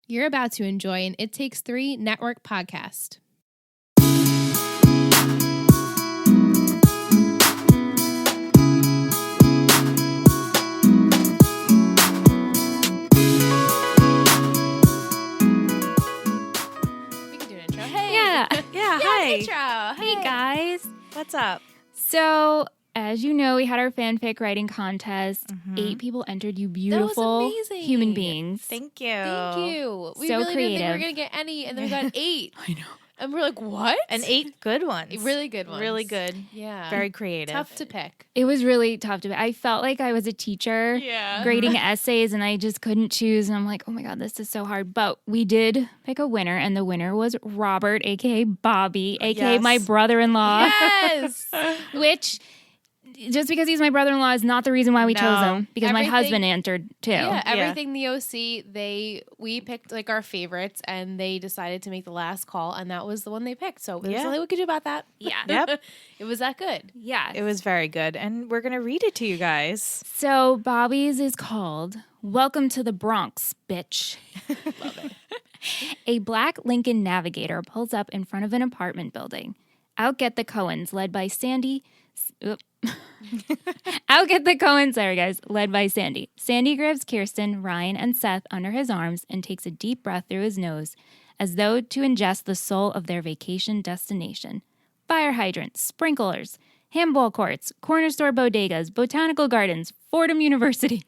You're about to enjoy an It Takes Three Network podcast. We can do an intro. Hey. Yeah, hi. Intro. Hey, guys. What's up? So, as you know, we had our fanfic writing contest. 8 people entered, you beautiful amazing. human beings. Thank you. Thank you. We So really didn't think we were creative. going to get any, and then we got 8. I know. And we're like, what? And 8 good ones. Really good ones. Really good. Yeah. Very creative. Tough to pick. It was really tough to. I felt like I was a teacher Yeah. grading essays, and I just couldn't choose. And I'm like, oh my God, this is so hard. But we did pick a winner, and the winner was Robert, a.k.a. Bobby, a.k.a. Yes. my brother-in-law. Yes. Which, just because he's my brother-in-law is not the reason why we chose No. him. Because my Everything- husband entered, too. Yeah, everything the OC, we picked like our favorites, and they decided to make the last call, and that was the one they picked. So there's Yeah. nothing we could do about that. Yeah. Yep. It was that good. Yeah. It was very good. And we're going to read it to you guys. So Bobby's is called Welcome to the Bronx, Bitch. Love it. A black Lincoln Navigator pulls up in front of an apartment building. Out get the Cohens, led by Sandy. Out get the Cohens, sorry guys, led by Sandy. Sandy grabs Kirsten, Ryan, and Seth under his arms and takes a deep breath through his nose as though to ingest the soul of their vacation destination. Fire hydrants, sprinklers, handball courts, corner store bodegas, botanical gardens, Fordham University,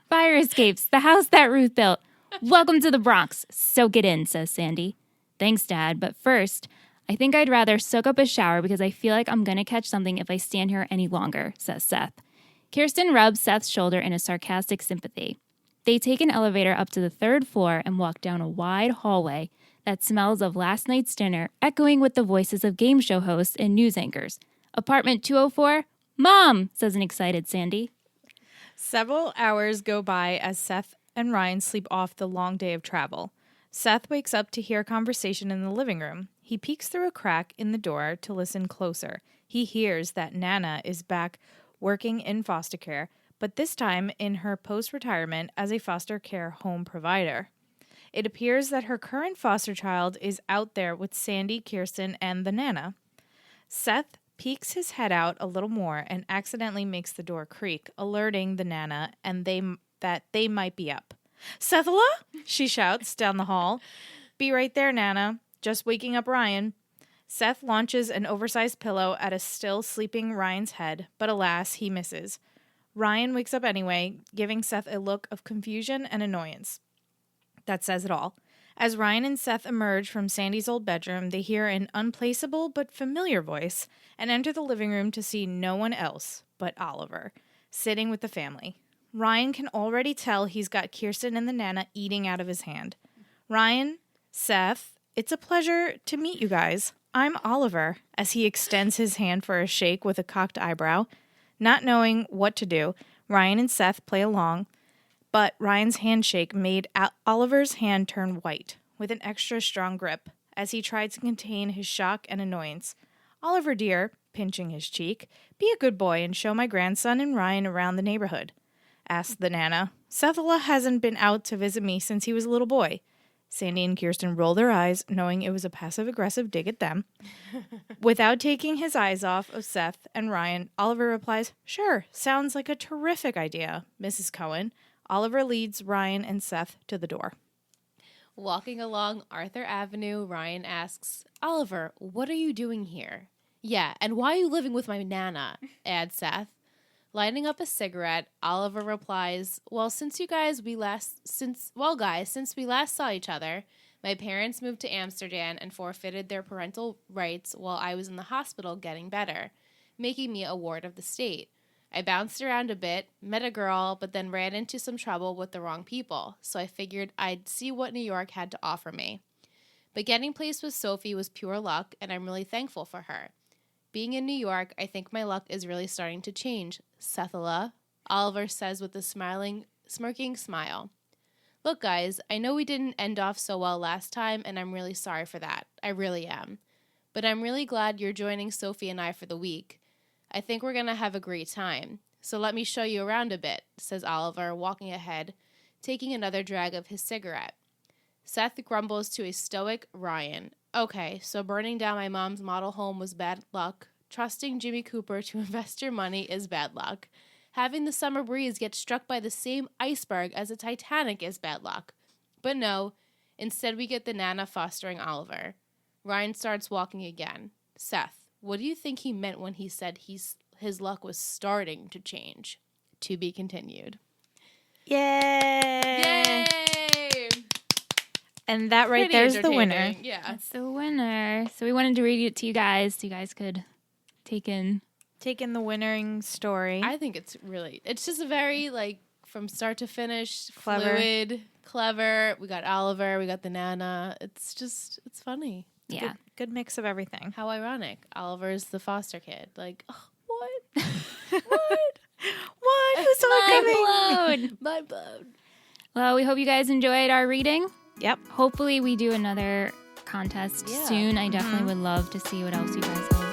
fire escapes, the house that Ruth built. Welcome to the Bronx. Soak it in, says Sandy. Thanks, Dad, but first, I think I'd rather soak up a shower because I feel like I'm going to catch something if I stand here any longer, says Seth. Kirsten rubs Seth's shoulder in a sarcastic sympathy. They take an elevator up to the 3rd floor and walk down a wide hallway that smells of last night's dinner, echoing with the voices of game show hosts and news anchors. Apartment 204? Mom, says an excited Sandy. Several hours go by as Seth and Ryan sleep off the long day of travel. Seth wakes up to hear a conversation in the living room. He peeks through a crack in the door to listen closer. He hears that Nana is back working in foster care, but this time in her post-retirement as a foster care home provider. It appears that her current foster child is out there with Sandy, Kirsten, and the Nana. Seth peeks his head out a little more and accidentally makes the door creak, alerting the Nana and that they might be up. "Sethala?" she shouts down the hall. "Be right there, Nana. Just waking up Ryan." Seth launches an oversized pillow at a still sleeping Ryan's head, but alas, he misses. Ryan wakes up anyway, giving Seth a look of confusion and annoyance. That says it all. As Ryan and Seth emerge from Sandy's old bedroom, they hear an unplaceable but familiar voice and enter the living room to see no one else but Oliver, sitting with the family. Ryan can already tell he's got Kirsten and the Nana eating out of his hand. "Ryan, Seth, it's a pleasure to meet you guys. I'm Oliver," as he extends his hand for a shake with a cocked eyebrow. Not knowing what to do, Ryan and Seth play along, but Ryan's handshake made Oliver's hand turn white with an extra strong grip as he tried to contain his shock and annoyance. "Oliver, dear," pinching his cheek, "be a good boy and show my grandson and Ryan around the neighborhood," asked the Nana. "Sethala hasn't been out to visit me since he was a little boy." Sandy and Kirsten roll their eyes, knowing it was a passive-aggressive dig at them. Without taking his eyes off of Seth and Ryan, Oliver replies, "Sure, sounds like a terrific idea, Mrs. Cohen." Oliver leads Ryan and Seth to the door. Walking along Arthur Avenue, Ryan asks, "Oliver, what are you doing here?" "Yeah, and why are you living with my Nana?" adds Seth. Lighting up a cigarette, Oliver replies, since we last saw each other, my parents moved to Amsterdam and forfeited their parental rights while I was in the hospital getting better, making me a ward of the state. I bounced around a bit, met a girl, but then ran into some trouble with the wrong people, so I figured I'd see what New York had to offer me. But getting placed with Sophie was pure luck, and I'm really thankful for her. Being in New York, I think my luck is really starting to change, Sethala, Oliver says with a smirking smile. "Look, guys, I know we didn't end off so well last time, and I'm really sorry for that. I really am. But I'm really glad you're joining Sophie and I for the week. I think we're going to have a great time. So let me show you around a bit," says Oliver, walking ahead, taking another drag of his cigarette. Seth grumbles to a stoic Ryan. Okay, so burning down my mom's model home was bad luck. Trusting Jimmy Cooper to invest your money is bad luck. Having the summer breeze get struck by the same iceberg as the Titanic is bad luck. But no, instead we get the Nana fostering Oliver. Ryan starts walking again. Seth, what do you think he meant when he said his luck was starting to change? To be continued. Yay! Yay! And that right Pretty there's the winner. entertaining, Yeah. That's the winner. So we wanted to read it to you guys so you guys could take in. Taking the winning story. I think it's just a very, like, from start to finish, Clever. fluid, clever. We got Oliver, we got the Nana. It's funny. Yeah. Good mix of everything. How ironic. Oliver's the foster kid. Like, oh, what? What? Who's all coming? Mind blown. Mind blown. Well, we hope you guys enjoyed our reading. Yep. Hopefully we do another contest Yeah. soon. I definitely would love to see what else you guys have